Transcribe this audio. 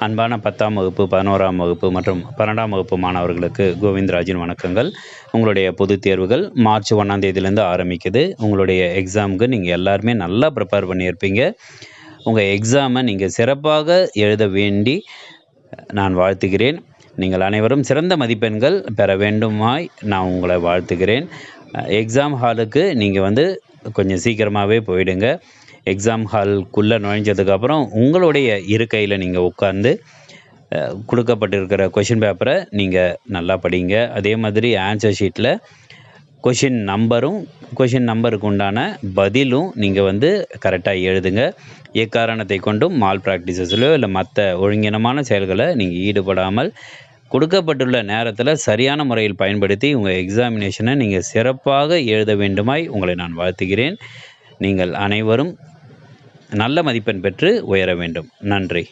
அன்பான 10ஆம் வகுப்பு, 11ஆம் வகுப்பு மற்றும் 12ஆம் வகுப்பு மாணவர்களுக்கு கோவிந்தராஜின் வணக்கங்கள். உங்களுடைய பொதுத் தேர்வுகள் மார்ச் 1ஆம் தேதியிலேருந்து ஆரம்பிக்குது. உங்களுடைய எக்ஸாமுக்கு நீங்கள் எல்லாருமே நல்லா ப்ரிப்பேர் பண்ணியிருப்பீங்க. உங்கள் எக்ஸாமை நீங்கள் சிறப்பாக எழுத வேண்டி நான் வாழ்த்துகிறேன். நீங்கள் அனைவரும் சிறந்த மதிப்பெண்கள் பெற வேண்டுமாய் நான் உங்களை வாழ்த்துகிறேன். எக்ஸாம் ஹாலுக்கு நீங்கள் கொஞ்சம் சீக்கிரமாகவே போயிடுங்க. எக்ஸாம் ஹாலுக்குள்ளே நுழைஞ்சதுக்கப்புறம் உங்களுடைய இருக்கையில் நீங்கள் உட்கார்ந்து கொடுக்கப்பட்டிருக்கிற கொஷின் பேப்பரை நீங்கள் நல்லா படிங்க. அதே மாதிரி ஆன்சர் ஷீட்டில் கொஷின் நம்பருக்கு உண்டான பதிலும் நீங்கள் கரெக்டாக எழுதுங்க. எக்காரணத்தை கொண்டும் மால் ப்ராக்டிசஸ்லையோ இல்லை மற்ற ஒழுங்கினமான செயல்களை நீங்கள் ஈடுபடாமல் கொடுக்கப்பட்டுள்ள நேரத்தில் சரியான முறையில் பயன்படுத்தி உங்கள் எக்ஸாமினேஷனை நீங்கள் சிறப்பாக எழுத வேண்டுமாய் உங்களை நான் வாழ்த்துகிறேன். நீங்கள் அனைவரும் நல்ல மதிப்பெண் பெற்று உயர வேண்டும். நன்றி.